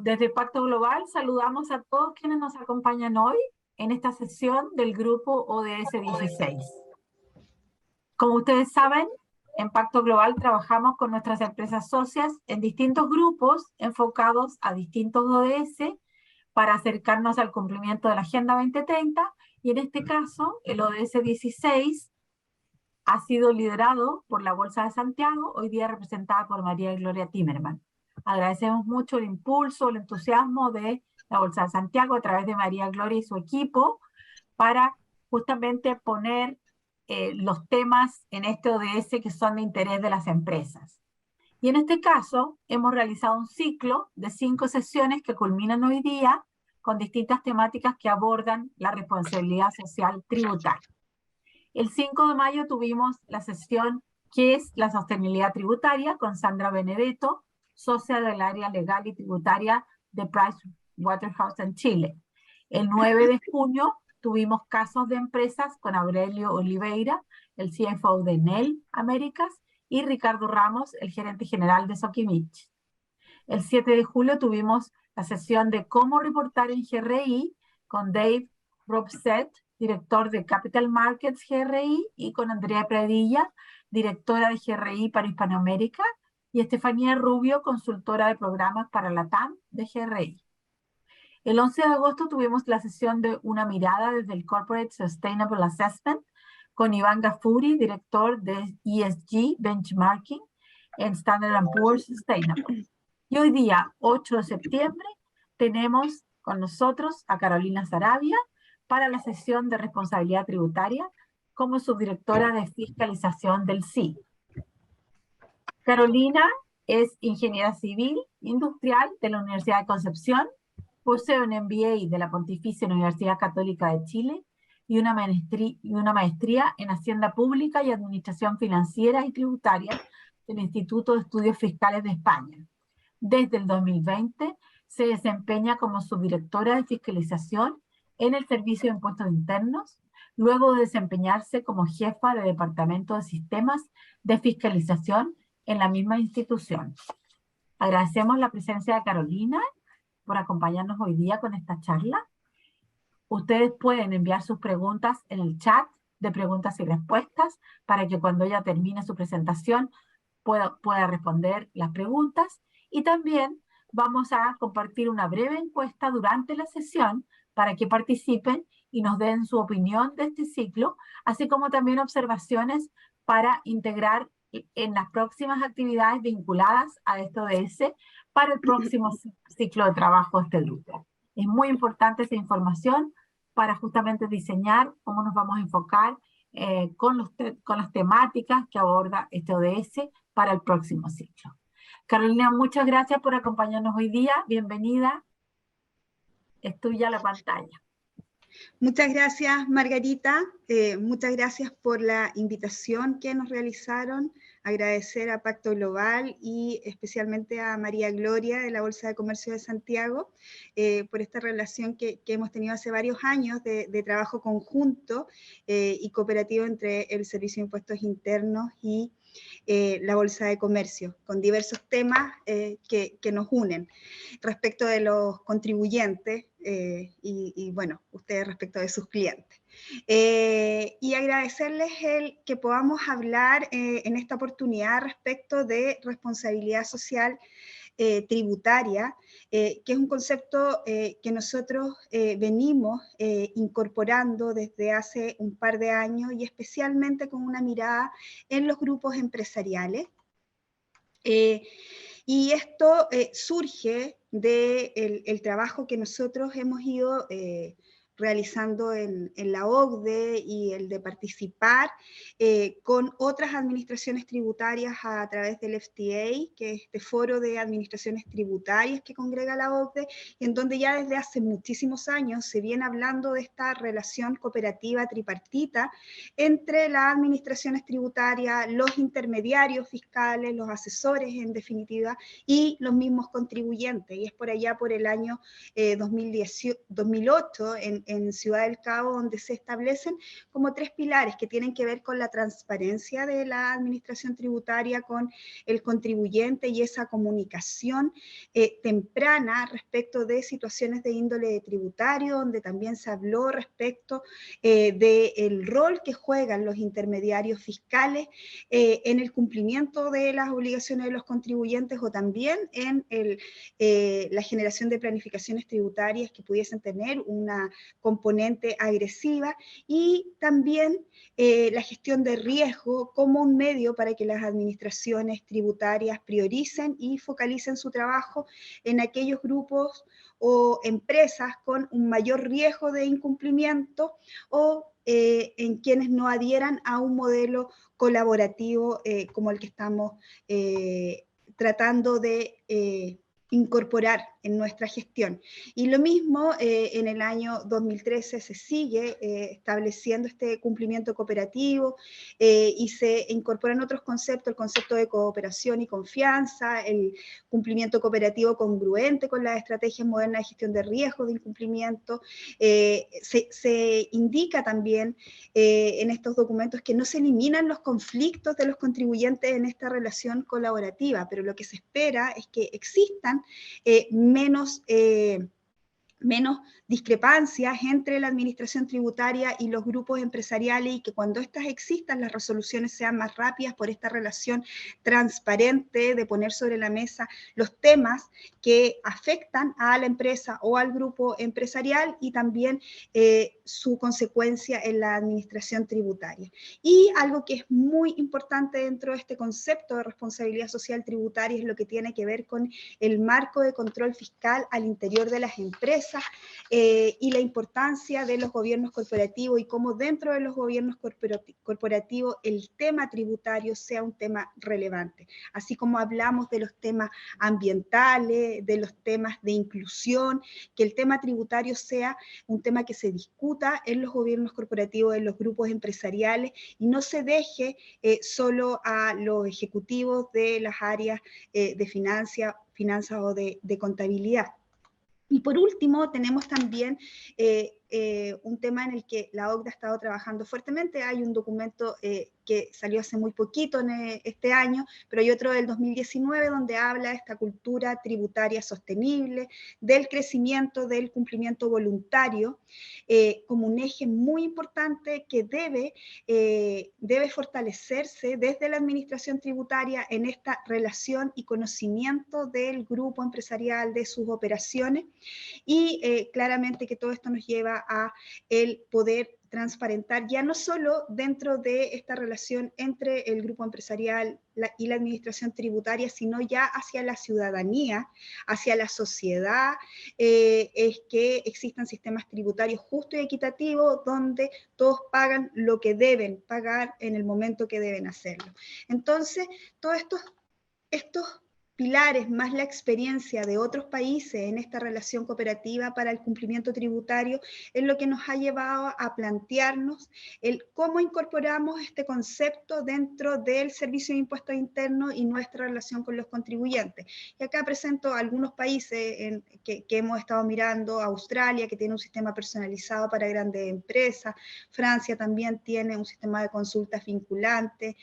Desde Pacto Global saludamos a todos quienes nos acompañan hoy en esta sesión del grupo ODS 16. Como ustedes saben, en Pacto Global trabajamos con nuestras empresas socias en distintos grupos enfocados a distintos ODS para acercarnos al cumplimiento de la Agenda 2030, y en este caso el ODS 16 ha sido liderado por la Bolsa de Santiago, hoy día representada por María Gloria Timerman. Agradecemos mucho el impulso, el entusiasmo de la Bolsa de Santiago a través de María Gloria y su equipo para justamente poner los temas en este ODS que son de interés de las empresas. Y en este caso hemos realizado un ciclo de 5 sesiones que culminan hoy día con distintas temáticas que abordan la responsabilidad social tributaria. El 5 de mayo tuvimos la sesión que es la sostenibilidad tributaria con Sandra Benedetto, socia del área legal y tributaria de Pricewaterhouse en Chile. El 9 de junio tuvimos casos de empresas con Aurelio Oliveira, el CFO de Enel Américas, y Ricardo Ramos, el gerente general de Sokimich. El 7 de julio tuvimos la sesión de cómo reportar en GRI con Dave Robset, director de Capital Markets GRI, y con Andrea Pradilla, directora de GRI para Hispanoamérica, y Estefanía Rubio, consultora de programas para la TAM de GRI. El 11 de agosto tuvimos la sesión de una mirada desde el Corporate Sustainable Assessment con Iván Gafuri, director de ESG Benchmarking en Standard & Poor's Sustainable. Y hoy día, 8 de septiembre, tenemos con nosotros a Carolina Saravia para la sesión de responsabilidad tributaria como subdirectora de fiscalización del SI. Carolina es ingeniera civil industrial de la Universidad de Concepción, posee un MBA de la Pontificia Universidad Católica de Chile y una maestría en Hacienda Pública y Administración Financiera y Tributaria del Instituto de Estudios Fiscales de España. Desde el 2020 se desempeña como subdirectora de fiscalización en el Servicio de Impuestos Internos, luego de desempeñarse como jefa de Departamento de Sistemas de Fiscalización en la misma institución. Agradecemos la presencia de Carolina por acompañarnos hoy día con esta charla. Ustedes pueden enviar sus preguntas en el chat de preguntas y respuestas para que cuando ella termine su presentación pueda responder las preguntas. Y también vamos a compartir una breve encuesta durante la sesión para que participen y nos den su opinión de este ciclo, así como también observaciones para integrar en las próximas actividades vinculadas a esto de ese para el próximo ciclo de trabajo de este grupo. Es muy importante esa información para justamente diseñar cómo nos vamos a enfocar con las temáticas que aborda este ODS para el próximo ciclo. Carolina, muchas gracias por acompañarnos hoy día. Bienvenida. Es tuya la pantalla. Muchas gracias, Margarita. Muchas gracias por la invitación que nos realizaron. Agradecer a Pacto Global y especialmente a María Gloria de la Bolsa de Comercio de Santiago por esta relación que hemos tenido hace varios años de trabajo conjunto y cooperativo entre el Servicio de Impuestos Internos y la Bolsa de Comercio, con diversos temas que nos unen respecto de los contribuyentes y bueno, ustedes respecto de sus clientes. Y agradecerles el que podamos hablar en esta oportunidad respecto de responsabilidad social tributaria, que es un concepto que nosotros venimos incorporando desde hace un par de años y especialmente con una mirada en los grupos empresariales. Y esto surge del trabajo que nosotros hemos ido realizando en la OCDE y el de participar con otras administraciones tributarias a través del FTA, que es este foro de administraciones tributarias que congrega la OCDE, en donde ya desde hace muchísimos años se viene hablando de esta relación cooperativa tripartita entre las administraciones tributarias, los intermediarios fiscales, los asesores en definitiva, y los mismos contribuyentes. Y es por allá por el año 2008, en Ciudad del Cabo, donde se establecen como 3 pilares que tienen que ver con la transparencia de la administración tributaria con el contribuyente y esa comunicación temprana respecto de situaciones de índole tributario, donde también se habló respecto del rol que juegan los intermediarios fiscales en el cumplimiento de las obligaciones de los contribuyentes o también en la generación de planificaciones tributarias que pudiesen tener una componente agresiva y también la gestión de riesgo como un medio para que las administraciones tributarias prioricen y focalicen su trabajo en aquellos grupos o empresas con un mayor riesgo de incumplimiento o en quienes no adhieran a un modelo colaborativo como el que estamos tratando de incorporar en nuestra gestión. Y lo mismo en el año 2013 se sigue estableciendo este cumplimiento cooperativo y se incorporan otros conceptos, el concepto de cooperación y confianza, el cumplimiento cooperativo congruente con las estrategias modernas de gestión de riesgos de incumplimiento. Se indica también en estos documentos que no se eliminan los conflictos de los contribuyentes en esta relación colaborativa, pero lo que se espera es que existan menos discrepancias entre la administración tributaria y los grupos empresariales y que cuando estas existan las resoluciones sean más rápidas por esta relación transparente de poner sobre la mesa los temas que afectan a la empresa o al grupo empresarial y también su consecuencia en la administración tributaria. Y algo que es muy importante dentro de este concepto de responsabilidad social tributaria es lo que tiene que ver con el marco de control fiscal al interior de las empresas y la importancia de los gobiernos corporativos y cómo dentro de los gobiernos corporativos el tema tributario sea un tema relevante. Así como hablamos de los temas ambientales, de los temas de inclusión, que el tema tributario sea un tema que se discuta en los gobiernos corporativos, en los grupos empresariales y no se deje solo a los ejecutivos de las áreas de finanzas o de contabilidad. Y por último, tenemos también un tema en el que la OCDE ha estado trabajando fuertemente. Hay un documento que salió hace muy poquito en este año, pero hay otro del 2019 donde habla de esta cultura tributaria sostenible, del crecimiento, del cumplimiento voluntario, como un eje muy importante que debe fortalecerse desde la administración tributaria en esta relación y conocimiento del grupo empresarial, de sus operaciones, y claramente que todo esto nos lleva a el poder transparentar ya no solo dentro de esta relación entre el grupo empresarial y la administración tributaria, sino ya hacia la ciudadanía, hacia la sociedad, es que existan sistemas tributarios justos y equitativos donde todos pagan lo que deben pagar en el momento que deben hacerlo. Entonces, todos estos pilares más la experiencia de otros países en esta relación cooperativa para el cumplimiento tributario es lo que nos ha llevado a plantearnos el cómo incorporamos este concepto dentro del Servicio de Impuestos Internos y nuestra relación con los contribuyentes. Y acá presento algunos países que hemos estado mirando: Australia, que tiene un sistema personalizado para grandes empresas; Francia también tiene un sistema de consultas vinculantes;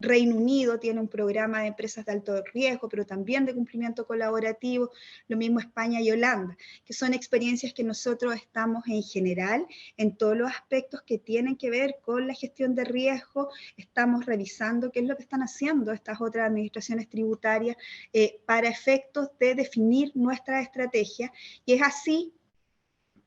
Reino Unido tiene un programa de empresas de alto riesgo, pero también de cumplimiento colaborativo, lo mismo España y Holanda, que son experiencias que nosotros estamos en general, en todos los aspectos que tienen que ver con la gestión de riesgo, estamos revisando qué es lo que están haciendo estas otras administraciones tributarias para efectos de definir nuestra estrategia, y es así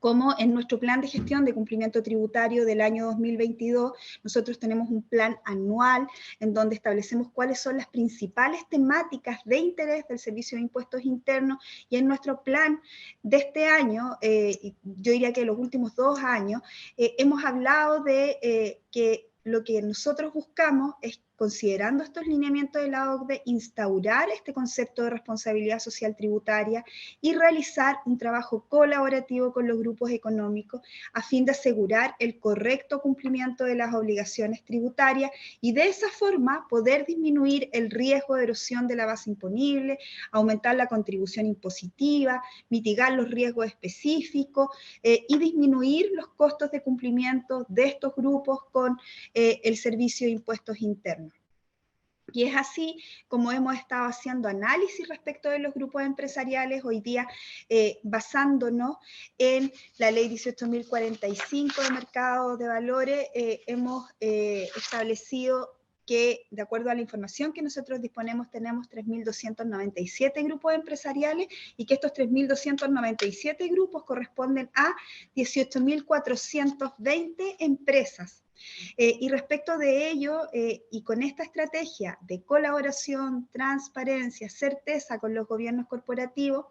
como en nuestro plan de gestión de cumplimiento tributario del año 2022, nosotros tenemos un plan anual en donde establecemos cuáles son las principales temáticas de interés del Servicio de Impuestos Internos, y en nuestro plan de este año, yo diría que los últimos 2 años, hemos hablado de que lo que nosotros buscamos es considerando estos lineamientos de la OCDE, instaurar este concepto de responsabilidad social tributaria y realizar un trabajo colaborativo con los grupos económicos a fin de asegurar el correcto cumplimiento de las obligaciones tributarias y de esa forma poder disminuir el riesgo de erosión de la base imponible, aumentar la contribución impositiva, mitigar los riesgos específicos y disminuir los costos de cumplimiento de estos grupos con el Servicio de Impuestos Internos. Y es así como hemos estado haciendo análisis respecto de los grupos empresariales, hoy día basándonos en la ley 18.045 de mercado de valores, hemos establecido que, de acuerdo a la información que nosotros disponemos, tenemos 3.297 grupos empresariales y que estos 3.297 grupos corresponden a 18.420 empresas. Y respecto de ello, y con esta estrategia de colaboración, transparencia, certeza con los gobiernos corporativos,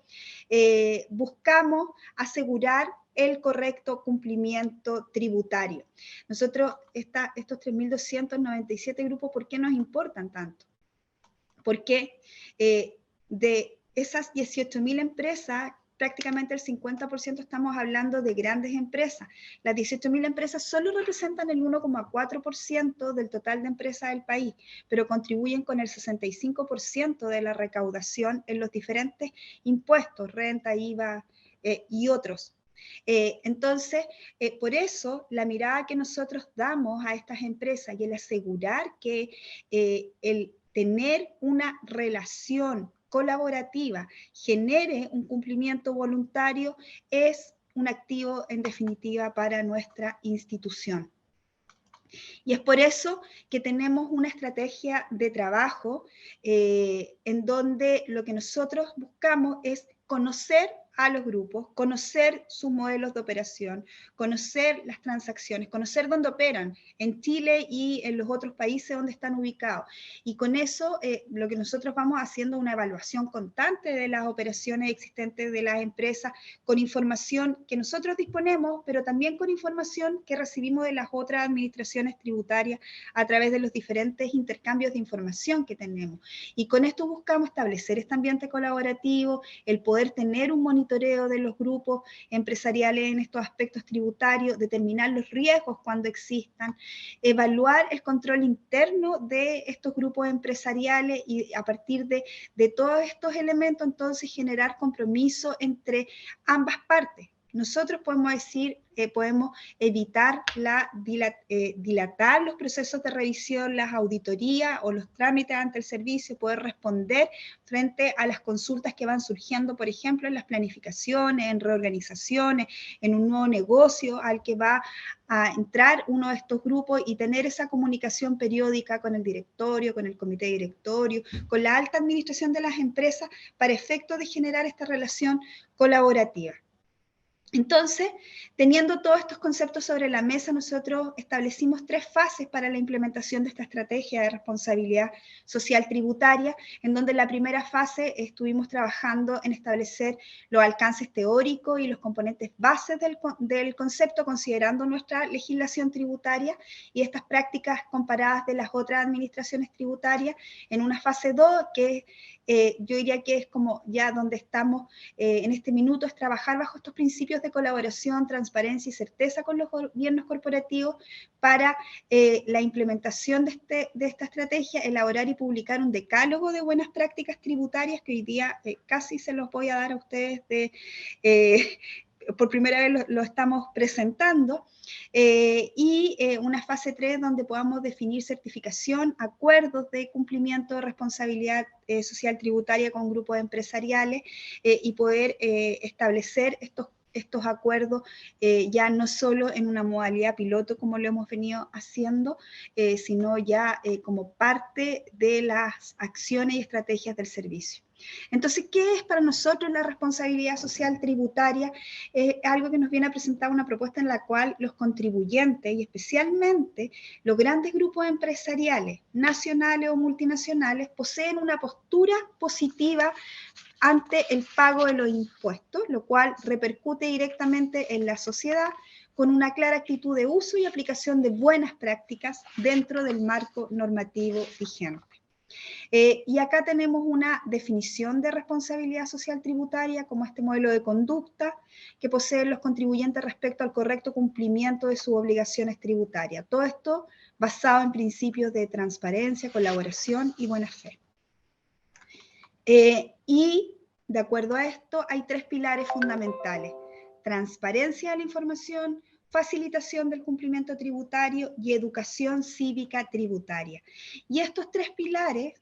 buscamos asegurar el correcto cumplimiento tributario. Nosotros, estos 3.297 grupos, ¿por qué nos importan tanto? Porque de esas 18.000 empresas, prácticamente el 50% estamos hablando de grandes empresas. Las 18.000 empresas solo representan el 1,4% del total de empresas del país, pero contribuyen con el 65% de la recaudación en los diferentes impuestos, renta, IVA y otros. Entonces, por eso la mirada que nosotros damos a estas empresas y el asegurar que el tener una relación colaborativa genere un cumplimiento voluntario es un activo en definitiva para nuestra institución. Y es por eso que tenemos una estrategia de trabajo en donde lo que nosotros buscamos es conocer a los grupos, conocer sus modelos de operación, conocer las transacciones, conocer dónde operan en Chile y en los otros países donde están ubicados. Y con eso lo que nosotros vamos haciendo es una evaluación constante de las operaciones existentes de las empresas con información que nosotros disponemos, pero también con información que recibimos de las otras administraciones tributarias a través de los diferentes intercambios de información que tenemos. Y con esto buscamos establecer este ambiente colaborativo, el poder tener un monitoreo de los grupos empresariales en estos aspectos tributarios, determinar los riesgos cuando existan, evaluar el control interno de estos grupos empresariales y a partir de todos estos elementos entonces generar compromiso entre ambas partes. Nosotros podemos decir, podemos evitar dilatar los procesos de revisión, las auditorías o los trámites ante el servicio, poder responder frente a las consultas que van surgiendo, por ejemplo, en las planificaciones, en reorganizaciones, en un nuevo negocio al que va a entrar uno de estos grupos y tener esa comunicación periódica con el directorio, con el comité directorio, con la alta administración de las empresas para efecto de generar esta relación colaborativa. Entonces, teniendo todos estos conceptos sobre la mesa, nosotros establecimos 3 fases para la implementación de esta estrategia de responsabilidad social tributaria, en donde en la primera fase estuvimos trabajando en establecer los alcances teóricos y los componentes bases del concepto, considerando nuestra legislación tributaria y estas prácticas comparadas de las otras administraciones tributarias. En una fase 2, que yo diría que es como ya donde estamos en este minuto, es trabajar bajo estos principios de colaboración, transparencia y certeza con los gobiernos corporativos para la implementación de esta estrategia, elaborar y publicar un decálogo de buenas prácticas tributarias que hoy día casi se los voy a dar a ustedes por primera vez lo estamos presentando, y una fase 3 donde podamos definir certificación, acuerdos de cumplimiento de responsabilidad social tributaria con grupos empresariales y poder establecer estos acuerdos ya no solo en una modalidad piloto como lo hemos venido haciendo, sino ya como parte de las acciones y estrategias del servicio. Entonces, ¿qué es para nosotros la responsabilidad social tributaria? Algo que nos viene a presentar una propuesta en la cual los contribuyentes y especialmente los grandes grupos empresariales, nacionales o multinacionales, poseen una postura positiva ante el pago de los impuestos, lo cual repercute directamente en la sociedad con una clara actitud de uso y aplicación de buenas prácticas dentro del marco normativo vigente. Y acá tenemos una definición de responsabilidad social tributaria como este modelo de conducta que poseen los contribuyentes respecto al correcto cumplimiento de sus obligaciones tributarias. Todo esto basado en principios de transparencia, colaboración y buena fe. Y de acuerdo a esto hay tres pilares fundamentales: transparencia de la información, facilitación del cumplimiento tributario y educación cívica tributaria. Y estos tres pilares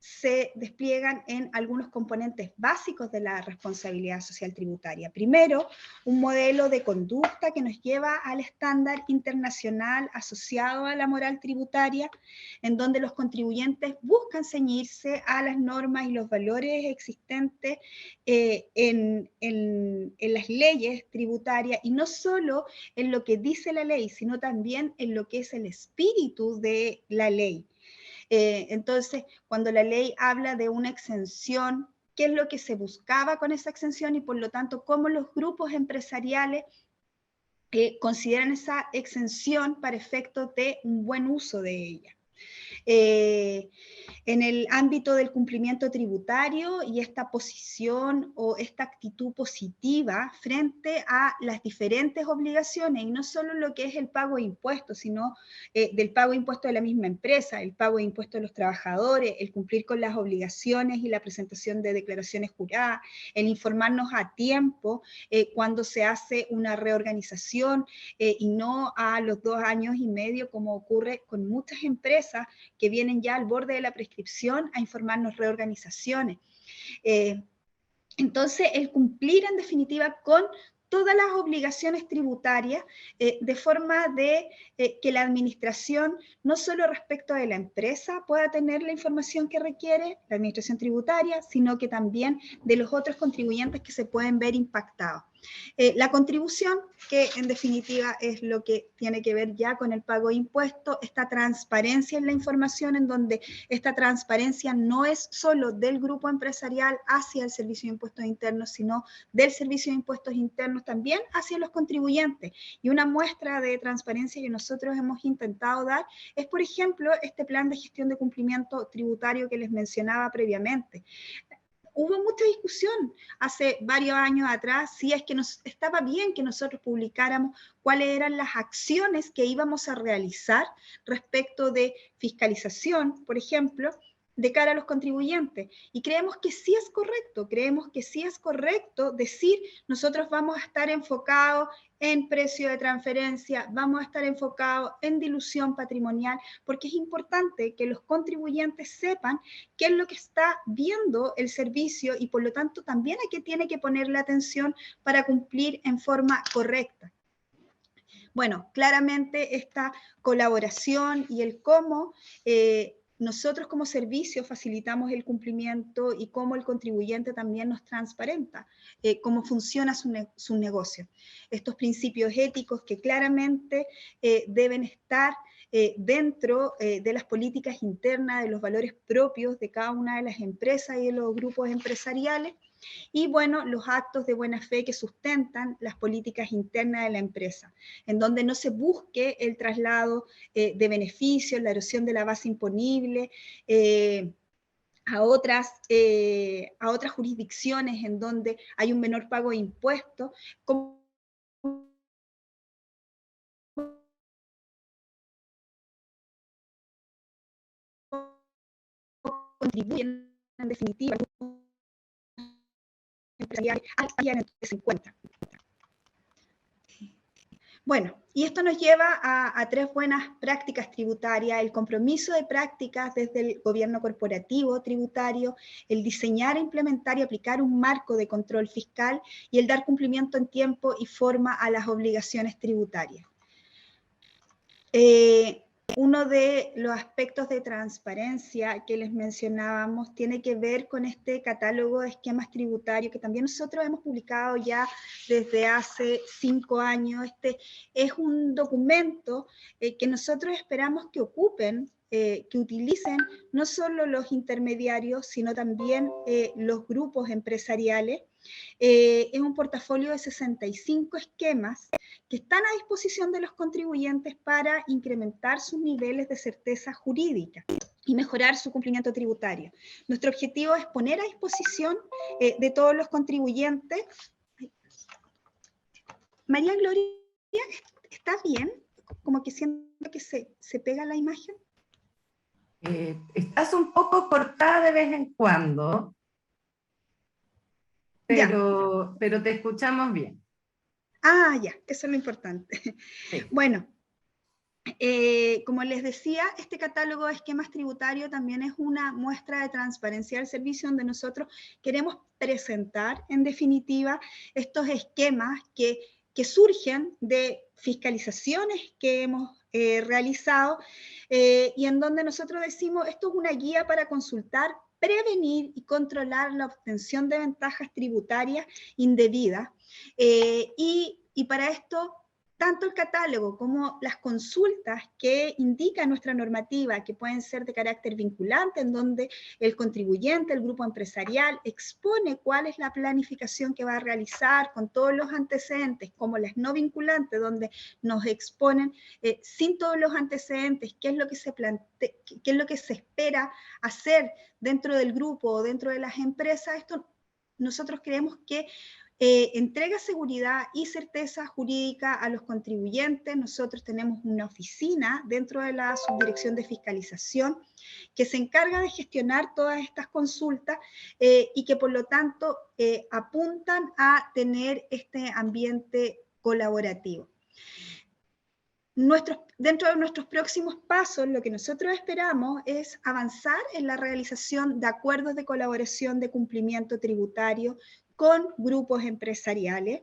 se despliegan en algunos componentes básicos de la responsabilidad social tributaria. Primero, un modelo de conducta que nos lleva al estándar internacional asociado a la moral tributaria, en donde los contribuyentes buscan ceñirse a las normas y los valores existentes en las leyes tributarias, y no solo en lo que dice la ley, sino también en lo que es el espíritu de la ley. Entonces, cuando la ley habla de una exención, ¿qué es lo que se buscaba con esa exención? Y por lo tanto, ¿cómo los grupos empresariales consideran esa exención para efectos de un buen uso de ella? En el ámbito del cumplimiento tributario y esta posición o esta actitud positiva frente a las diferentes obligaciones, y no solo lo que es el pago de impuestos, sino del pago de impuestos de la misma empresa, el pago de impuestos de los trabajadores, el cumplir con las obligaciones y la presentación de declaraciones juradas, el informarnos a tiempo cuando se hace una reorganización y no a los 2 años y medio, como ocurre con muchas empresas que vienen ya al borde de la prescripción a informarnos reorganizaciones. Entonces, el cumplir en definitiva con todas las obligaciones tributarias de forma de que la administración, no solo respecto de la empresa, pueda tener la información que requiere la administración tributaria, sino que también de los otros contribuyentes que se pueden ver impactados. La contribución, que en definitiva es lo que tiene que ver ya con el pago de impuestos, esta transparencia en la información, en donde esta transparencia no es solo del grupo empresarial hacia el Servicio de Impuestos Internos, sino del Servicio de Impuestos Internos también hacia los contribuyentes. Y una muestra de transparencia que nosotros hemos intentado dar es, por ejemplo, este plan de gestión de cumplimiento tributario que les mencionaba previamente. Hubo mucha discusión hace varios años atrás si es que estaba bien que nosotros publicáramos cuáles eran las acciones que íbamos a realizar respecto de fiscalización, por ejemplo, de cara a los contribuyentes. Y creemos que sí es correcto decir, nosotros vamos a estar enfocados en precio de transferencia, vamos a estar enfocados en dilución patrimonial, porque es importante que los contribuyentes sepan qué es lo que está viendo el servicio y por lo tanto también a qué tiene que ponerle atención para cumplir en forma correcta. Bueno, claramente esta colaboración y el cómo nosotros como servicio facilitamos el cumplimiento y cómo el contribuyente también nos transparenta cómo funciona su negocio. Estos principios éticos que claramente deben estar dentro de las políticas internas, de los valores propios de cada una de las empresas y de los grupos empresariales, y bueno, los actos de buena fe que sustentan las políticas internas de la empresa, en donde no se busque el traslado de beneficios, la erosión de la base imponible, a otras jurisdicciones en donde hay un menor pago de impuestos, como contribuyen en definitiva empresariales a se encuentran. Bueno, y esto nos lleva a 3 buenas prácticas tributarias: el compromiso de prácticas desde el gobierno corporativo tributario, el diseñar, implementar y aplicar un marco de control fiscal y el dar cumplimiento en tiempo y forma a las obligaciones tributarias. Uno de los aspectos de transparencia que les mencionábamos tiene que ver con este catálogo de esquemas tributarios que también nosotros hemos publicado ya desde hace 5 años. Este es un documento que nosotros esperamos que ocupen, que utilicen no solo los intermediarios, sino también los grupos empresariales, Es un portafolio de 65 esquemas que están a disposición de los contribuyentes para incrementar sus niveles de certeza jurídica y mejorar su cumplimiento tributario. Nuestro objetivo es poner a disposición de todos los contribuyentes. María Gloria, ¿estás bien? Como que siento que se pega la imagen. Estás un poco cortada de vez en cuando, pero te escuchamos bien. Ah, ya, eso es lo importante. Sí. Bueno, como les decía, este catálogo de esquemas tributarios también es una muestra de transparencia del servicio donde nosotros queremos presentar, en definitiva, estos esquemas que surgen de fiscalizaciones que hemos realizado y en donde nosotros decimos, esto es una guía para consultar, prevenir y controlar la obtención de ventajas tributarias indebidas. Y para esto, tanto el catálogo como las consultas que indica nuestra normativa, que pueden ser de carácter vinculante, en donde el contribuyente, el grupo empresarial, expone cuál es la planificación que va a realizar con todos los antecedentes, como las no vinculantes, donde nos exponen sin todos los antecedentes qué es lo que se plantea, qué es lo que se espera hacer dentro del grupo o dentro de las empresas. Esto nosotros creemos que entrega seguridad y certeza jurídica a los contribuyentes. Nosotros tenemos una oficina dentro de la Subdirección de Fiscalización que se encarga de gestionar todas estas consultas y que por lo tanto apuntan a tener este ambiente colaborativo. Dentro de nuestros próximos pasos, lo que nosotros esperamos es avanzar en la realización de acuerdos de colaboración de cumplimiento tributario con grupos empresariales.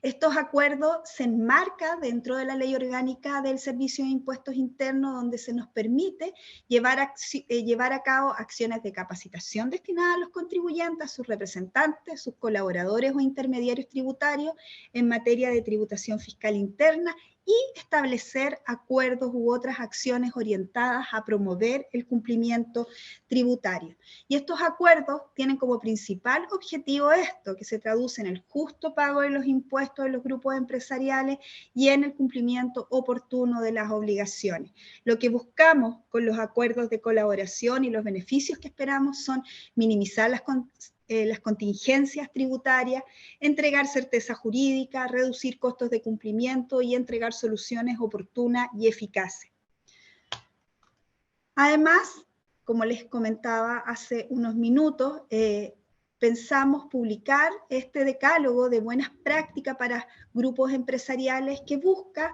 Estos acuerdos se enmarcan dentro de la Ley Orgánica del Servicio de Impuestos Internos, donde se nos permite llevar a cabo acciones de capacitación destinadas a los contribuyentes, a sus representantes, sus colaboradores o intermediarios tributarios en materia de tributación fiscal interna y establecer acuerdos u otras acciones orientadas a promover el cumplimiento tributario. Y estos acuerdos tienen como principal objetivo esto, que se traduce en el justo pago de los impuestos de los grupos empresariales y en el cumplimiento oportuno de las obligaciones. Lo que buscamos con los acuerdos de colaboración y los beneficios que esperamos son minimizar las contingencias tributarias, entregar certeza jurídica, reducir costos de cumplimiento y entregar soluciones oportunas y eficaces. Además, como les comentaba hace unos minutos, pensamos publicar este decálogo de buenas prácticas para grupos empresariales que busca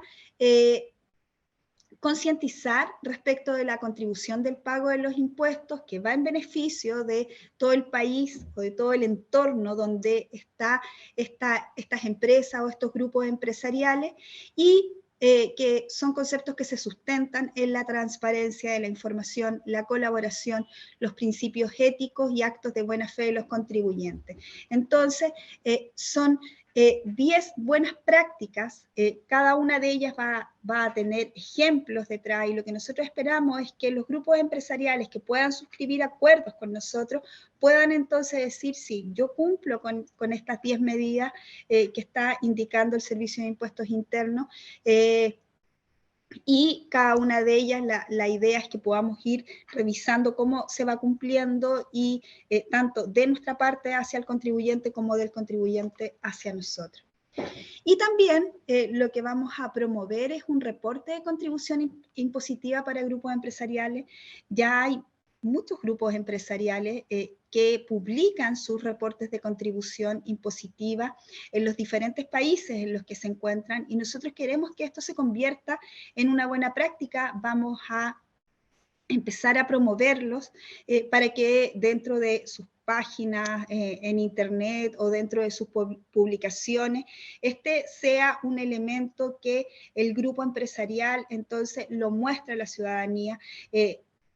concientizar respecto de la contribución del pago de los impuestos que va en beneficio de todo el país o de todo el entorno donde están estas empresas o estos grupos empresariales y que son conceptos que se sustentan en la transparencia de la información, la colaboración, los principios éticos y actos de buena fe de los contribuyentes. Entonces, son 10 buenas prácticas, cada una de ellas va a tener ejemplos detrás y lo que nosotros esperamos es que los grupos empresariales que puedan suscribir acuerdos con nosotros puedan entonces decir, sí, yo cumplo con estas 10 medidas que está indicando el Servicio de Impuestos Internos y cada una de ellas, la idea es que podamos ir revisando cómo se va cumpliendo y tanto de nuestra parte hacia el contribuyente como del contribuyente hacia nosotros. Y también lo que vamos a promover es un reporte de contribución impositiva para grupos empresariales. Ya hay muchos grupos empresariales que publican sus reportes de contribución impositiva en los diferentes países en los que se encuentran y nosotros queremos que esto se convierta en una buena práctica. Vamos a empezar a promoverlos para que dentro de sus páginas en internet o dentro de sus publicaciones, este sea un elemento que el grupo empresarial entonces lo muestra a la ciudadanía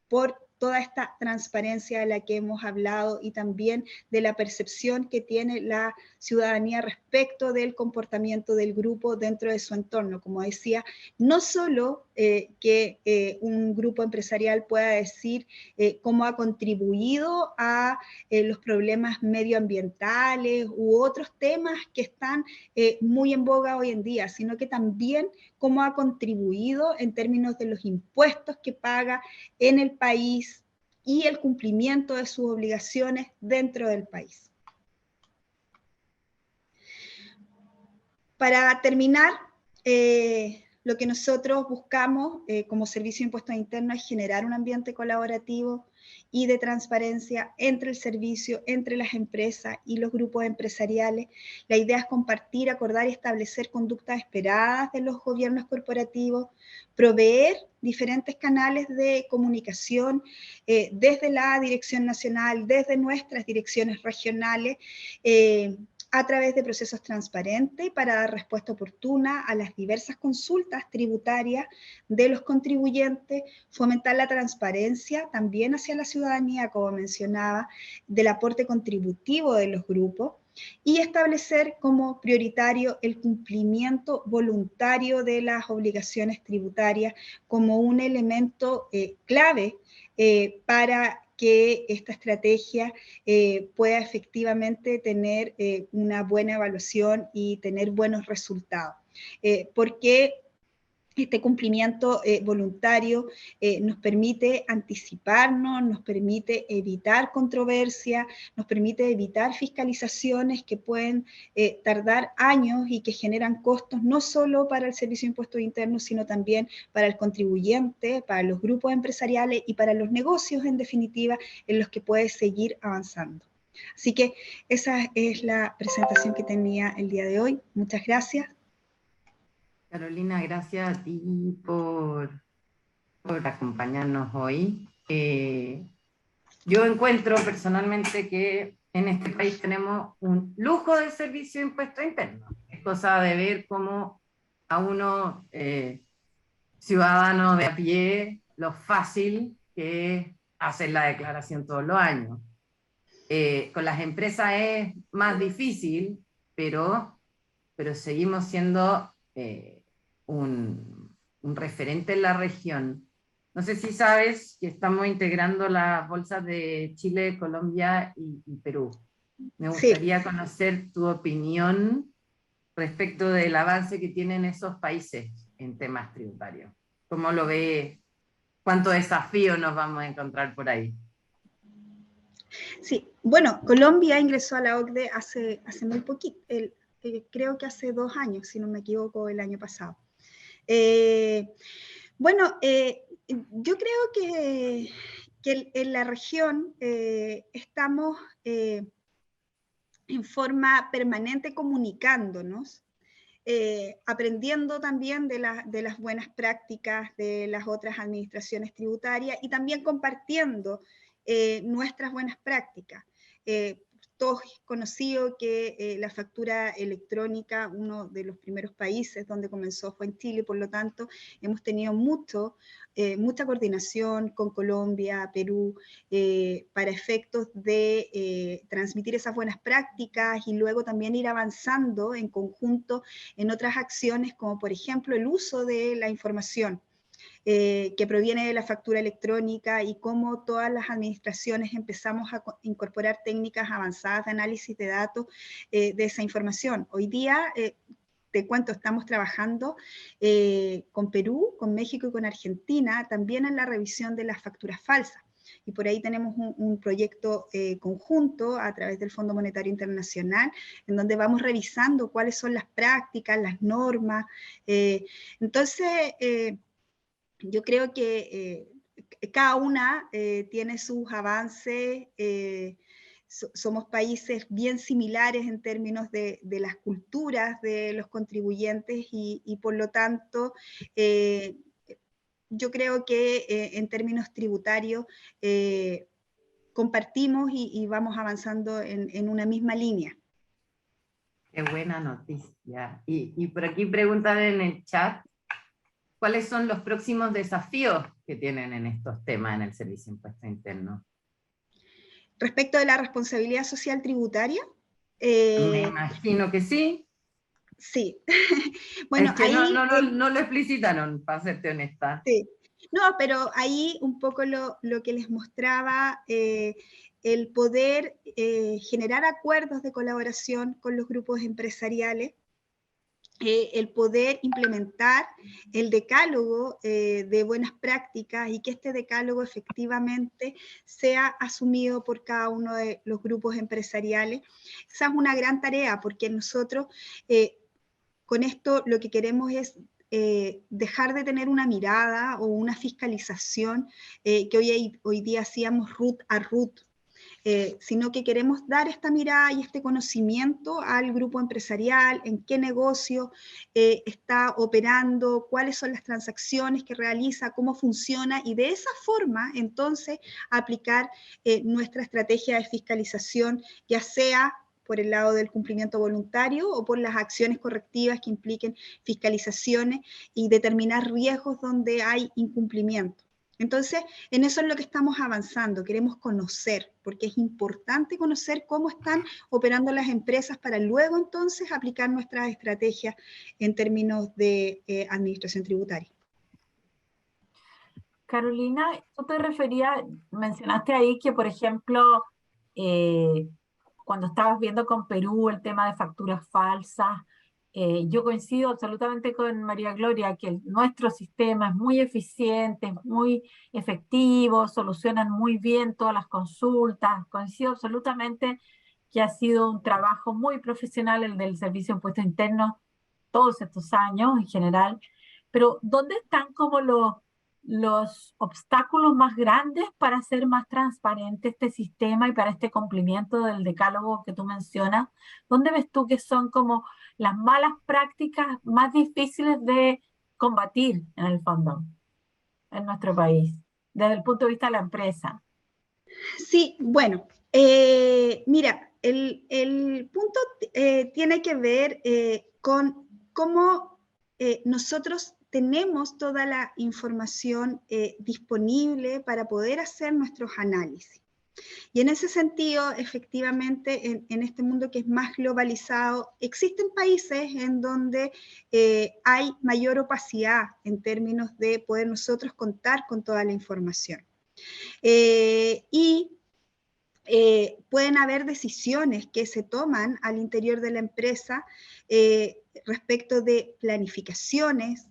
por toda esta transparencia de la que hemos hablado y también de la percepción que tiene la ciudadanía respecto del comportamiento del grupo dentro de su entorno. Como decía, no solo que un grupo empresarial pueda decir cómo ha contribuido a los problemas medioambientales u otros temas que están muy en boga hoy en día, sino que también cómo ha contribuido en términos de los impuestos que paga en el país y el cumplimiento de sus obligaciones dentro del país. Para terminar, lo que nosotros buscamos como Servicio de Impuestos Internos es generar un ambiente colaborativo y de transparencia entre el servicio, entre las empresas y los grupos empresariales. La idea es compartir, acordar y establecer conductas esperadas de los gobiernos corporativos, proveer diferentes canales de comunicación desde la Dirección Nacional, desde nuestras direcciones regionales, a través de procesos transparentes para dar respuesta oportuna a las diversas consultas tributarias de los contribuyentes, fomentar la transparencia también hacia la ciudadanía, como mencionaba, del aporte contributivo de los grupos, y establecer como prioritario el cumplimiento voluntario de las obligaciones tributarias como un elemento clave para que esta estrategia pueda efectivamente tener una buena evaluación y tener buenos resultados. Porque este cumplimiento voluntario nos permite anticiparnos, nos permite evitar controversia, nos permite evitar fiscalizaciones que pueden tardar años y que generan costos no solo para el Servicio de Impuestos Internos, sino también para el contribuyente, para los grupos empresariales y para los negocios, en definitiva, en los que puede seguir avanzando. Así que esa es la presentación que tenía el día de hoy. Muchas gracias. Carolina, gracias a ti por acompañarnos hoy. Yo encuentro personalmente que en este país tenemos un lujo de servicio de impuestos internos. Es cosa de ver cómo a uno, ciudadano de a pie, lo fácil que es hacer la declaración todos los años. Con las empresas es más difícil, pero seguimos siendo un referente en la región. No sé si sabes que estamos integrando las bolsas de Chile, Colombia y Perú. Me gustaría conocer tu opinión respecto del avance que tienen esos países en temas tributarios. ¿Cómo lo ves? ¿Cuántos desafíos nos vamos a encontrar por ahí? Sí, bueno, Colombia ingresó a la OCDE hace muy poquito, creo que hace 2 años, si no me equivoco, el año pasado. Yo creo que en la región estamos en forma permanente comunicándonos, aprendiendo también de las buenas prácticas de las otras administraciones tributarias y también compartiendo nuestras buenas prácticas. Todos conocido que la factura electrónica, uno de los primeros países donde comenzó fue en Chile, por lo tanto hemos tenido mucha coordinación con Colombia, Perú, para efectos de transmitir esas buenas prácticas y luego también ir avanzando en conjunto en otras acciones, como por ejemplo el uso de la información que proviene de la factura electrónica y cómo todas las administraciones empezamos a incorporar técnicas avanzadas de análisis de datos de esa información. Hoy día, te cuento, estamos trabajando con Perú, con México y con Argentina, también en la revisión de las facturas falsas. Y por ahí tenemos un proyecto conjunto a través del Fondo Monetario Internacional, en donde vamos revisando cuáles son las prácticas, las normas. Entonces, yo creo que cada una tiene sus avances, somos países bien similares en términos de las culturas de los contribuyentes y por lo tanto yo creo que en términos tributarios compartimos y vamos avanzando en una misma línea. Qué buena noticia. Y por aquí preguntan en el chat, ¿cuáles son los próximos desafíos que tienen en estos temas en el Servicio de Impuestos Internos? Respecto de la responsabilidad social tributaria. Me imagino que sí. Sí. Bueno, Es que ahí... no lo explicitaron, para serte honesta. Sí. No, pero ahí un poco lo que les mostraba, el poder generar acuerdos de colaboración con los grupos empresariales, el poder implementar el decálogo de buenas prácticas y que este decálogo efectivamente sea asumido por cada uno de los grupos empresariales. Esa es una gran tarea porque nosotros con esto lo que queremos es dejar de tener una mirada o una fiscalización que hoy día hacíamos root a root, sino que queremos dar esta mirada y este conocimiento al grupo empresarial, en qué negocio está operando, cuáles son las transacciones que realiza, cómo funciona, y de esa forma, entonces, aplicar nuestra estrategia de fiscalización, ya sea por el lado del cumplimiento voluntario o por las acciones correctivas que impliquen fiscalizaciones y determinar riesgos donde hay incumplimiento. Entonces, en eso es lo que estamos avanzando, queremos conocer, porque es importante conocer cómo están operando las empresas para luego entonces aplicar nuestras estrategias en términos de administración tributaria. Carolina, tú te referías, mencionaste ahí que, por ejemplo, cuando estabas viendo con Perú el tema de facturas falsas, yo coincido absolutamente con María Gloria, que nuestro sistema es muy eficiente, es muy efectivo, solucionan muy bien todas las consultas. Coincido absolutamente que ha sido un trabajo muy profesional el del Servicio de Impuesto Interno todos estos años en general. Pero ¿dónde están como los obstáculos más grandes para hacer más transparente este sistema y para este cumplimiento del decálogo que tú mencionas? ¿Dónde ves tú que son como las malas prácticas más difíciles de combatir en el fondo en nuestro país, desde el punto de vista de la empresa? Sí, bueno, mira, el punto tiene que ver con cómo nosotros tenemos toda la información disponible para poder hacer nuestros análisis. Y en ese sentido, efectivamente, en este mundo que es más globalizado, existen países en donde hay mayor opacidad en términos de poder nosotros contar con toda la información. Y pueden haber decisiones que se toman al interior de la empresa respecto de planificaciones,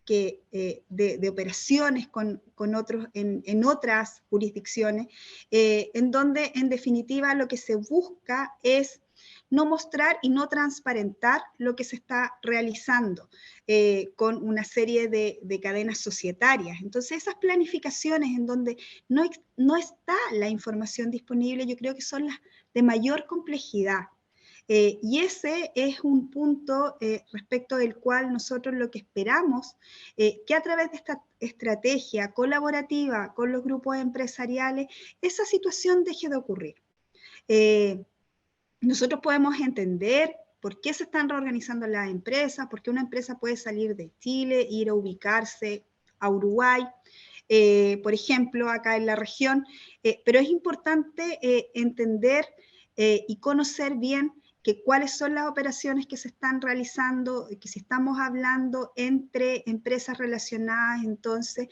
de operaciones con otros en otras jurisdicciones, en donde en definitiva lo que se busca es no mostrar y no transparentar lo que se está realizando con una serie de cadenas societarias. Entonces esas planificaciones en donde no está la información disponible, yo creo que son las de mayor complejidad. Y ese es un punto respecto del cual nosotros lo que esperamos, que a través de esta estrategia colaborativa con los grupos empresariales, esa situación deje de ocurrir. Nosotros podemos entender por qué se están reorganizando las empresas, por qué una empresa puede salir de Chile, ir a ubicarse a Uruguay, por ejemplo, acá en la región, pero es importante entender y conocer bien que cuáles son las operaciones que se están realizando, que si estamos hablando entre empresas relacionadas, entonces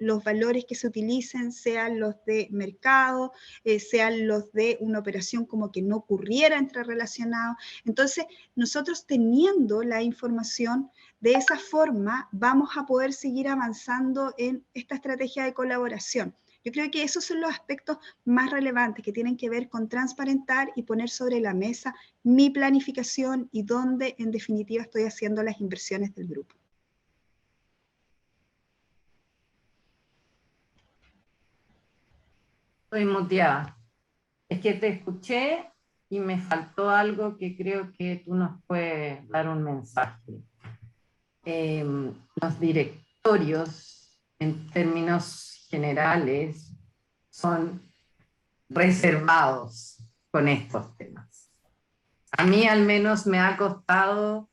los valores que se utilicen sean los de mercado, sean los de una operación como que no ocurriera entre relacionados. Entonces, nosotros teniendo la información, de esa forma vamos a poder seguir avanzando en esta estrategia de colaboración. Yo creo que esos son los aspectos más relevantes que tienen que ver con transparentar y poner sobre la mesa mi planificación y dónde en definitiva estoy haciendo las inversiones del grupo. Estoy muteada. Es que te escuché y me faltó algo que creo que tú nos puedes dar un mensaje. Los directorios, en términos generales, son reservados con estos temas. A mí al menos me ha costado,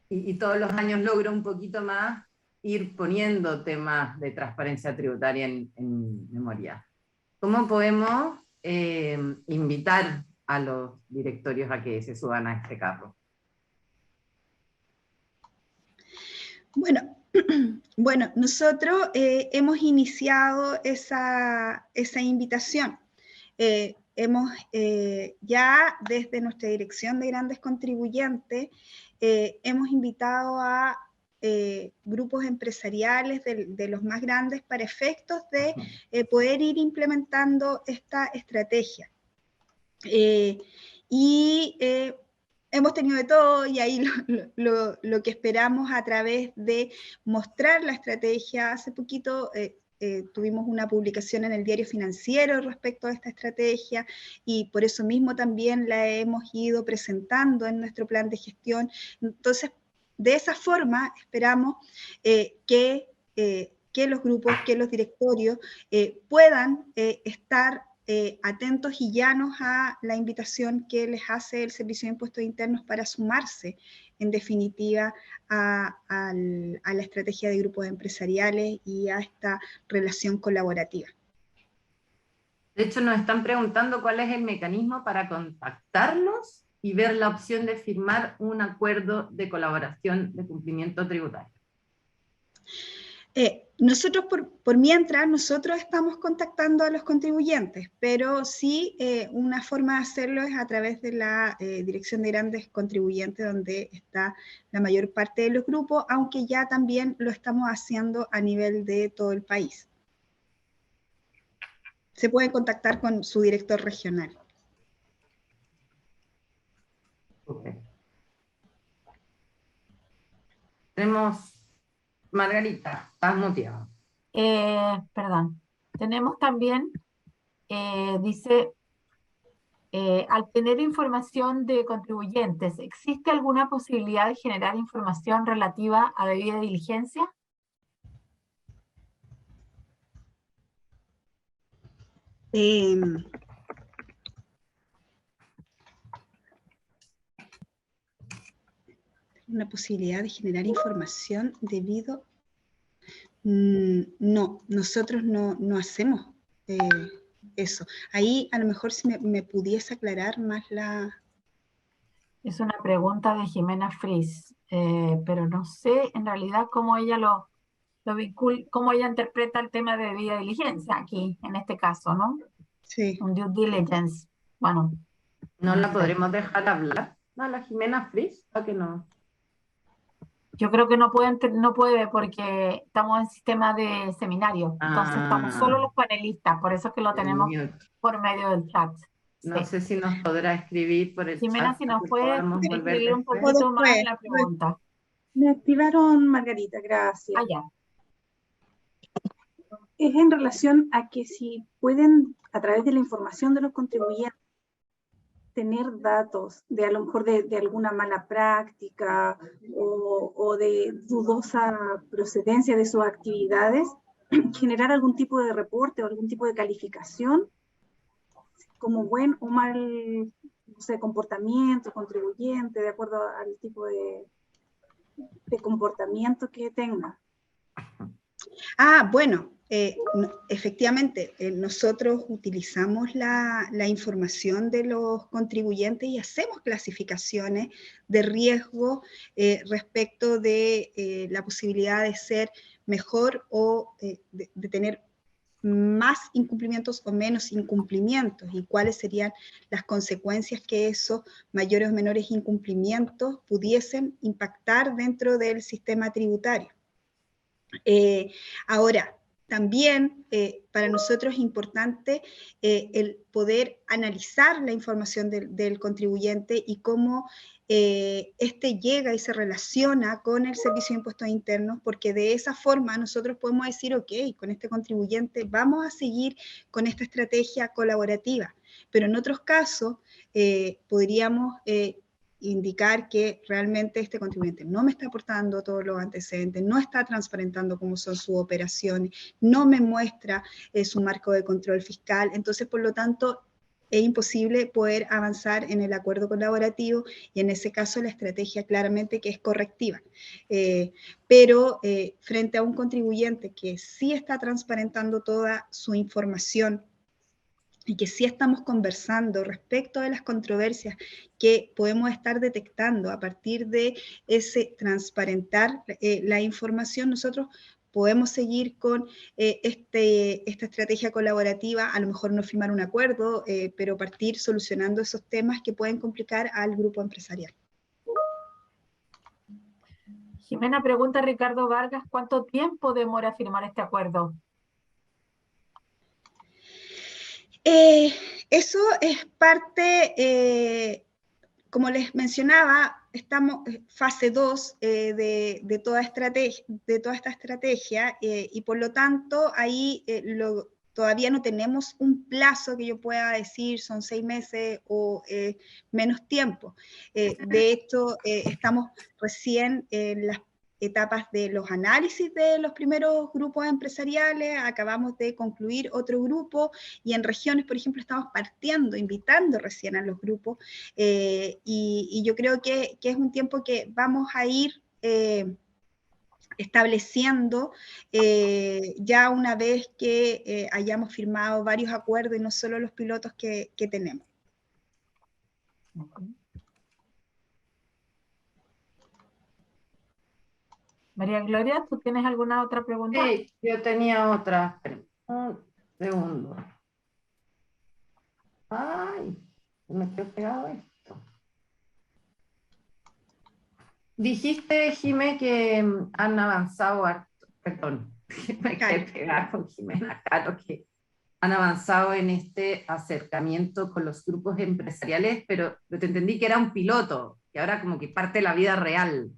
y todos los años logro un poquito más, ir poniendo temas de transparencia tributaria en memoria. ¿Cómo podemos invitar a los directorios a que se suban a este carro? Bueno, nosotros hemos iniciado esa invitación. Hemos ya desde nuestra dirección de grandes contribuyentes, hemos invitado a grupos empresariales de los más grandes para efectos de poder ir implementando esta estrategia. Hemos tenido de todo y ahí lo que esperamos a través de mostrar la estrategia. Hace poquito tuvimos una publicación en el Diario Financiero respecto a esta estrategia y por eso mismo también la hemos ido presentando en nuestro plan de gestión. Entonces, de esa forma esperamos que los grupos, que los directorios puedan estar atentos y llanos a la invitación que les hace el Servicio de Impuestos Internos para sumarse, en definitiva, a la estrategia de grupos empresariales y a esta relación colaborativa. De hecho, nos están preguntando cuál es el mecanismo para contactarnos y ver la opción de firmar un acuerdo de colaboración de cumplimiento tributario. Nosotros, por mientras, nosotros estamos contactando a los contribuyentes, pero sí una forma de hacerlo es a través de la Dirección de Grandes Contribuyentes, donde está la mayor parte de los grupos, aunque ya también lo estamos haciendo a nivel de todo el país. Se puede contactar con su director regional. Okay. Tenemos... Margarita, estás muteada. Perdón. Tenemos también, dice, al tener información de contribuyentes, ¿existe alguna posibilidad de generar información relativa a debida diligencia? Una posibilidad de generar información debido... No, nosotros no hacemos eso. Ahí a lo mejor si me pudiese aclarar más la... Es una pregunta de Jimena Fris, pero no sé en realidad cómo ella lo vincula, cómo ella interpreta el tema de debida diligencia aquí, en este caso, ¿no? Sí. Un due diligence. Bueno. ¿No la podremos dejar hablar? No, la Jimena Fris, ¿o que no? Yo creo que no puede porque estamos en sistema de seminario, entonces estamos solo los panelistas, por eso es que lo tenemos por medio del chat. No sé si nos podrá escribir por el Jimena, chat. si nos puede escribir un poquito más la pregunta. Me activaron, Margarita, gracias. Ya. Es en relación a que si pueden, a través de la información de los contribuyentes, tener datos de a lo mejor de alguna mala práctica o de dudosa procedencia de sus actividades, generar algún tipo de reporte o algún tipo de calificación como buen o mal, no sé, comportamiento contribuyente, de acuerdo al tipo de comportamiento que tenga. Bueno, efectivamente, nosotros utilizamos la información de los contribuyentes y hacemos clasificaciones de riesgo respecto de la posibilidad de ser mejor o de tener más incumplimientos o menos incumplimientos y cuáles serían las consecuencias que esos mayores o menores incumplimientos pudiesen impactar dentro del sistema tributario. Ahora, también para nosotros es importante el poder analizar la información del contribuyente y cómo este llega y se relaciona con el Servicio de Impuestos Internos, porque de esa forma nosotros podemos decir, ok, con este contribuyente vamos a seguir con esta estrategia colaborativa, pero en otros casos podríamos indicar que realmente este contribuyente no me está aportando todos los antecedentes, no está transparentando cómo son sus operaciones, no me muestra su marco de control fiscal, entonces por lo tanto es imposible poder avanzar en el acuerdo colaborativo y en ese caso la estrategia claramente que es correctiva. Pero frente a un contribuyente que sí está transparentando toda su información y que sí estamos conversando respecto de las controversias que podemos estar detectando a partir de ese transparentar la información, nosotros podemos seguir con esta estrategia colaborativa, a lo mejor no firmar un acuerdo, pero partir solucionando esos temas que pueden complicar al grupo empresarial. Jimena pregunta a Ricardo Vargas, ¿cuánto tiempo demora firmar este acuerdo? Eso es parte, como les mencionaba, estamos en fase 2 de toda esta estrategia y por lo tanto ahí todavía no tenemos un plazo que yo pueda decir son 6 meses o menos tiempo. De hecho, estamos recién en las etapas de los análisis de los primeros grupos empresariales, acabamos de concluir otro grupo y en regiones, por ejemplo, estamos invitando recién a los grupos y yo creo que es un tiempo que vamos a ir estableciendo ya una vez que hayamos firmado varios acuerdos y no solo los pilotos que tenemos. María Gloria, ¿tú tienes alguna otra pregunta? Sí, yo tenía otra. Un segundo. Ay, me quedó pegado esto. Dijiste, Jimé, que han avanzado, perdón, me quedé pegada con Jimena Caro, que han avanzado en este acercamiento con los grupos empresariales, pero te entendí que era un piloto, que ahora como que parte de la vida real,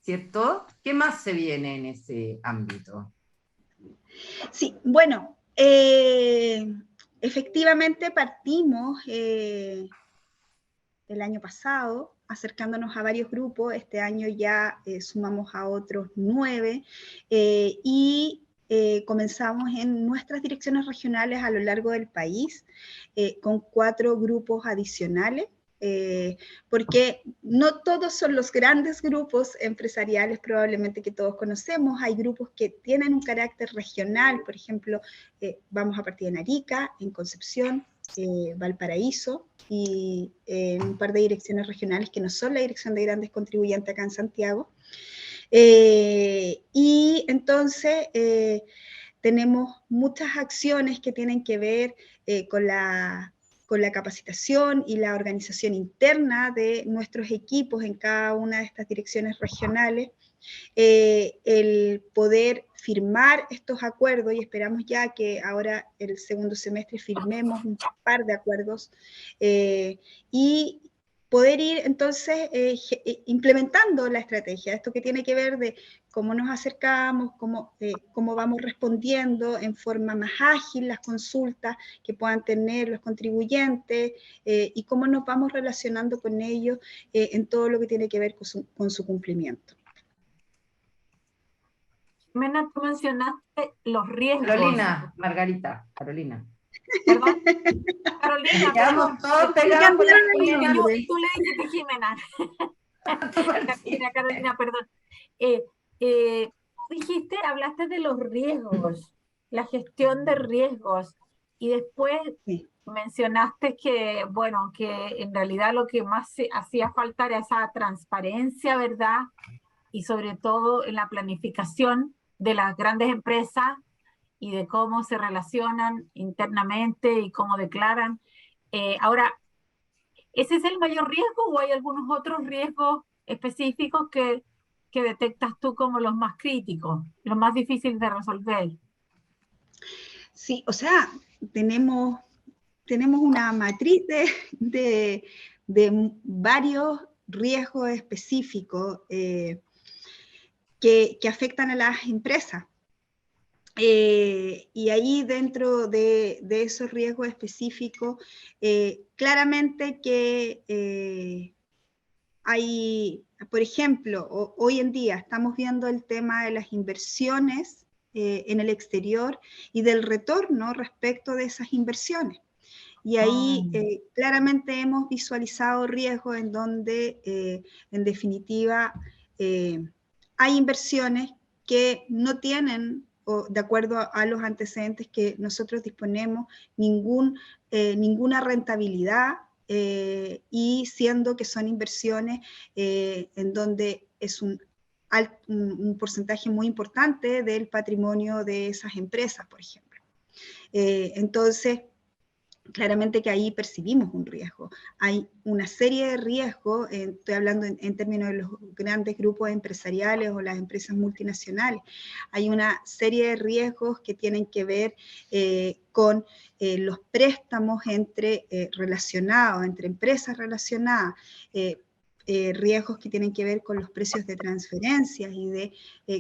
¿cierto? ¿Qué más se viene en ese ámbito? Sí, bueno, efectivamente partimos el año pasado acercándonos a varios grupos, este año ya sumamos a otros 9 y comenzamos en nuestras direcciones regionales a lo largo del país con 4 grupos adicionales. Porque no todos son los grandes grupos empresariales probablemente que todos conocemos, hay grupos que tienen un carácter regional, por ejemplo, vamos a partir en Arica, en Concepción, Valparaíso y un par de direcciones regionales que no son la dirección de grandes contribuyentes acá en Santiago. Y entonces tenemos muchas acciones que tienen que ver con la capacitación y la organización interna de nuestros equipos en cada una de estas direcciones regionales, el poder firmar estos acuerdos y esperamos ya que ahora el segundo semestre firmemos un par de acuerdos y poder ir entonces implementando la estrategia, esto que tiene que ver de cómo nos acercamos, cómo vamos respondiendo en forma más ágil las consultas que puedan tener los contribuyentes y cómo nos vamos relacionando con ellos en todo lo que tiene que ver con su cumplimiento. Jimena, tú mencionaste los riesgos. Carolina, Margarita, Carolina. ¿Perdón? Carolina, Quedamos todos pegados con la Carolina. Tú le dijiste Jimena. Carolina, perdón. Hablaste de los riesgos, la gestión de riesgos, y después mencionaste que, bueno, que en realidad lo que más hacía falta era esa transparencia, ¿verdad? Y sobre todo en la planificación de las grandes empresas y de cómo se relacionan internamente y cómo declaran. Ahora, ¿ese es el mayor riesgo o hay algunos otros riesgos específicos que detectas tú como los más críticos, los más difíciles de resolver? Sí, o sea, tenemos una matriz de varios riesgos específicos que afectan a las empresas. Y ahí dentro de esos riesgos específicos, claramente que hay, por ejemplo, hoy en día estamos viendo el tema de las inversiones en el exterior y del retorno respecto de esas inversiones. Y ahí claramente hemos visualizado riesgos en donde, en definitiva, hay inversiones que no tienen de acuerdo a los antecedentes que nosotros disponemos, ninguna rentabilidad, y siendo que son inversiones en donde es un porcentaje muy importante del patrimonio de esas empresas, por ejemplo. Entonces, claramente que ahí percibimos un riesgo. Hay una serie de riesgos, estoy hablando en términos de los grandes grupos empresariales o las empresas multinacionales. Hay una serie de riesgos que tienen que ver con los préstamos relacionados, entre empresas relacionadas, riesgos que tienen que ver con los precios de transferencias y de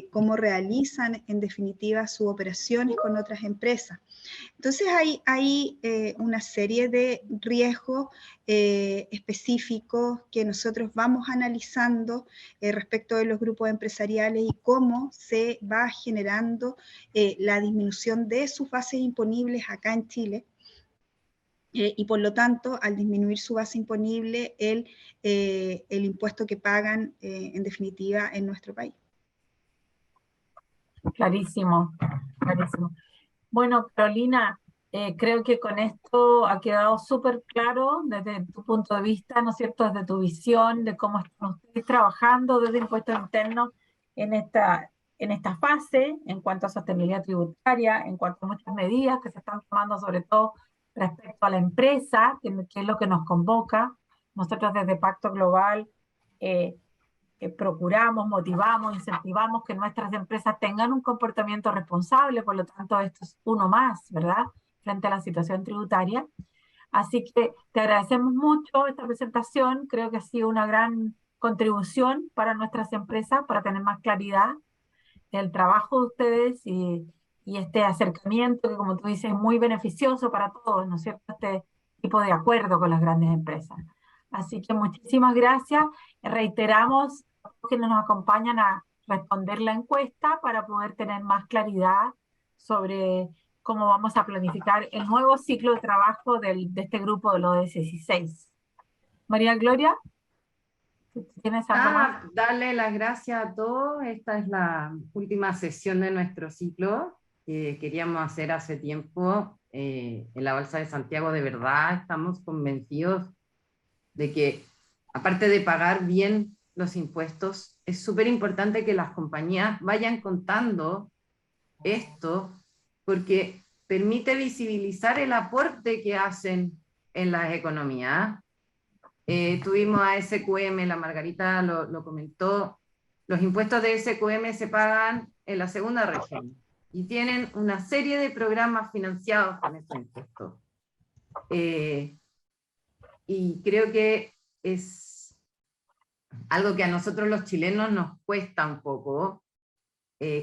cómo realizan en definitiva sus operaciones con otras empresas. Entonces hay una serie de riesgos específicos que nosotros vamos analizando respecto de los grupos empresariales y cómo se va generando la disminución de sus bases imponibles acá en Chile. Y por lo tanto, al disminuir su base imponible, el impuesto que pagan en definitiva en nuestro país. Clarísimo, clarísimo. Bueno, Carolina, creo que con esto ha quedado súper claro desde tu punto de vista, ¿no es cierto?, desde tu visión de cómo están ustedes trabajando desde impuestos internos en esta fase, en cuanto a sostenibilidad tributaria, en cuanto a muchas medidas que se están tomando, sobre todo respecto a la empresa, que es lo que nos convoca. Nosotros desde Pacto Global procuramos, motivamos, incentivamos que nuestras empresas tengan un comportamiento responsable, por lo tanto esto es uno más, ¿verdad?, frente a la situación tributaria. Así que te agradecemos mucho esta presentación, creo que ha sido una gran contribución para nuestras empresas, para tener más claridad del trabajo de ustedes y este acercamiento que, como tú dices, es muy beneficioso para todos, ¿no es cierto?, este tipo de acuerdo con las grandes empresas. Así que muchísimas gracias. Reiteramos a los que nos acompañan a responder la encuesta para poder tener más claridad sobre cómo vamos a planificar el nuevo ciclo de trabajo de este grupo de los ODS 16. María Gloria, ¿tienes algo más? Darle las gracias a todos. Esta es la última sesión de nuestro ciclo que queríamos hacer hace tiempo en la Bolsa de Santiago. De verdad estamos convencidos de que, aparte de pagar bien los impuestos, es súper importante que las compañías vayan contando esto, porque permite visibilizar el aporte que hacen en las economías. Tuvimos a SQM, la Margarita lo comentó, los impuestos de SQM se pagan en la segunda región y tienen una serie de programas financiados con estos impuestos. Y creo que es algo que a nosotros los chilenos nos cuesta un poco,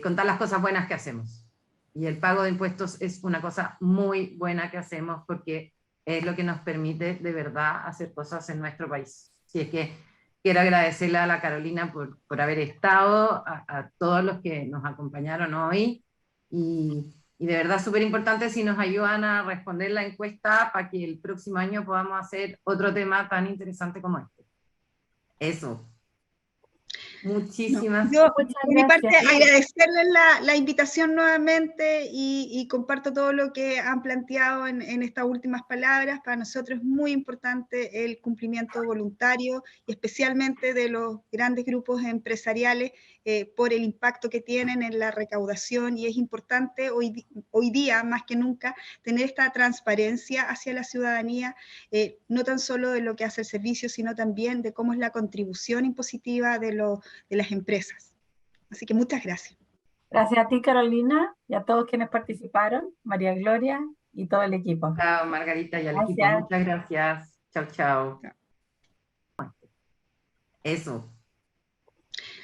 contar las cosas buenas que hacemos. Y el pago de impuestos es una cosa muy buena que hacemos porque es lo que nos permite de verdad hacer cosas en nuestro país. Así es que quiero agradecerle a la Carolina por haber estado, a todos los que nos acompañaron hoy, y de verdad súper importante si nos ayudan a responder la encuesta para que el próximo año podamos hacer otro tema tan interesante como este. Eso. Muchísimas Yo, Muchas por mi parte, gracias. agradecerles la invitación nuevamente y comparto todo lo que han planteado en estas últimas palabras. Para nosotros es muy importante el cumplimiento voluntario y especialmente de los grandes grupos empresariales por el impacto que tienen en la recaudación, y es importante hoy día más que nunca tener esta transparencia hacia la ciudadanía, no tan solo de lo que hace el servicio, sino también de cómo es la contribución impositiva de las empresas. Así que muchas gracias. Gracias a ti, Carolina, y a todos quienes participaron, María Gloria y todo el equipo. Chao, Margarita, y al equipo. Gracias. Muchas gracias. Chao, chao. Eso.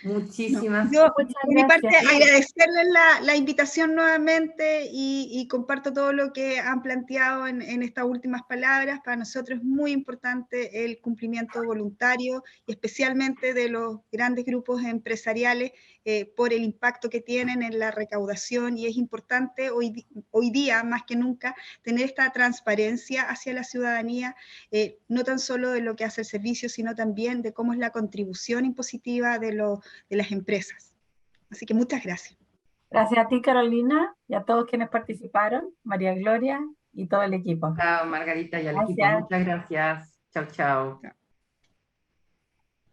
Muchísimas Yo, Muchas por mi parte, gracias. agradecerles la invitación nuevamente y comparto todo lo que han planteado en estas últimas palabras. Para nosotros es muy importante el cumplimiento voluntario y especialmente de los grandes grupos empresariales por el impacto que tienen en la recaudación, y es importante hoy día más que nunca tener esta transparencia hacia la ciudadanía, no tan solo de lo que hace el servicio, sino también de cómo es la contribución impositiva de las empresas. Así que muchas gracias. Gracias a ti, Carolina, y a todos quienes participaron, María Gloria y todo el equipo. Chao, Margarita y al equipo. Gracias. Muchas gracias. Chao, chao.